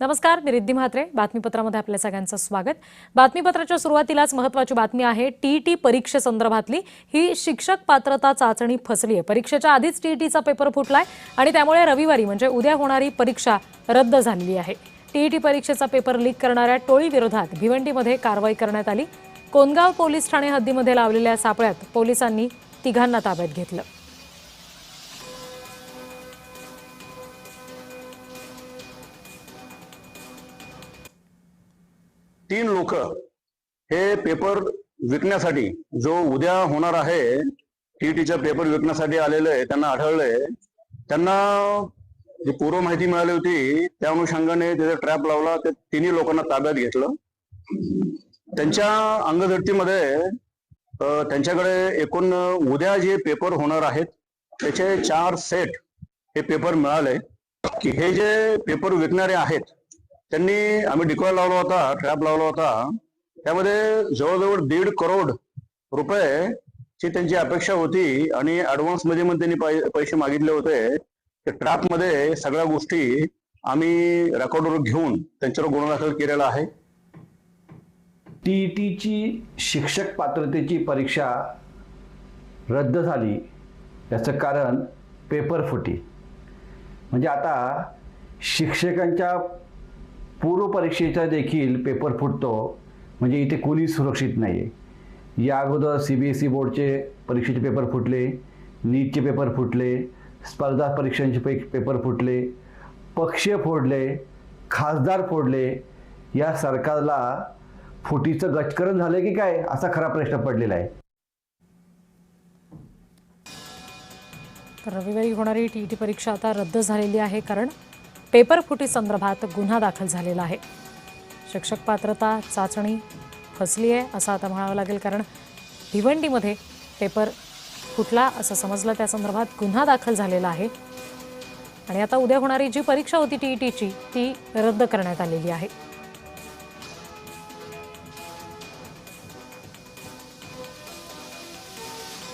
नमस्कार, मी रिद्धी म्हात्रे. बातमीपत्रामध्ये आपल्या सगळ्यांचं स्वागत. बातमीपत्राच्या सुरुवातीलाच महत्त्वाची बातमी आहे टीईटी परीक्षेसंदर्भातली. ही शिक्षक पात्रता चाचणी फसली आहे. परीक्षेच्या आधीच टीईटीचा पेपर फुटलाय आणि त्यामुळे रविवारी म्हणजे उद्या होणारी परीक्षा रद्द झालेली आहे. टीईटी परीक्षेचा पेपर लीक करणाऱ्या टोळीविरोधात भिवंडीमध्ये कारवाई करण्यात आली. कोनगाव पोलीस ठाणे हद्दीमध्ये लावलेल्या सापळ्यात पोलिसांनी तिघांना ताब्यात घेतलं. तीन लोक हे पेपर विकण्यासाठी जो उद्या होणार आहे टीईटीचा पेपर विकण्यासाठी आलेले त्यांना आढळले. त्यांना जी पूर्व माहिती मिळाली होती त्या अनुषंगाने त्याचा ट्रॅप लावला. ते तिन्ही लोकांना ताब्यात घेतलं. त्यांच्या अंगझडतीमध्ये त्यांच्याकडे एकूण उद्या जे पेपर होणार आहेत त्याचे 4 सेट हे पेपर मिळाले. की हे जे पेपर विकणारे आहेत त्यांनी आम्ही डिकॉय लावला होता, ट्रॅप लावला होता. त्यामध्ये जवळजवळ 1.5 करोड रुपये त्यांची अपेक्षा होती आणि ऍडव्हान्स मध्ये पण त्यांनी पैसे मागितले होते. ट्रॅप मध्ये सगळ्या गोष्टी आम्ही रेकॉर्डवर घेऊन त्यांच्यावर गुन्हा दाखल केलेला आहे. टीईटीची शिक्षक पात्रतेची परीक्षा रद्द झाली याचं कारण पेपर फुटी. म्हणजे आता शिक्षकांच्या पूर्व परीक्षेचा देखील पेपर फुटतो, म्हणजे इथे कोणी सुरक्षित नाही आहे. या अगोदर CBSE बोर्डचे परीक्षेचे पेपर फुटले, नीटचे पेपर फुटले, स्पर्धा परीक्षांचे पेपर फुटले, पक्ष फोडले, खासदार फोडले. या सरकारला फुटीचं गचकरण झालं की काय असा खरा प्रश्न पडलेला आहे. तर रविवारी होणारी टीईटी परीक्षा आता रद्द झालेली आहे कारण पेपर फुटी संदर्भात गुन्हा दाखल झालेला आहे. शिक्षक पात्रता चाचणी फसली आहे असं आता म्हणावं लागेल, कारण भिवंडीमध्ये पेपर फुटला असं समजलं. त्या संदर्भात गुन्हा दाखल झालेला आहे आणि आता उद्या होणारी जी परीक्षा होती टीईटीची ती रद्द करण्यात आलेली आहे.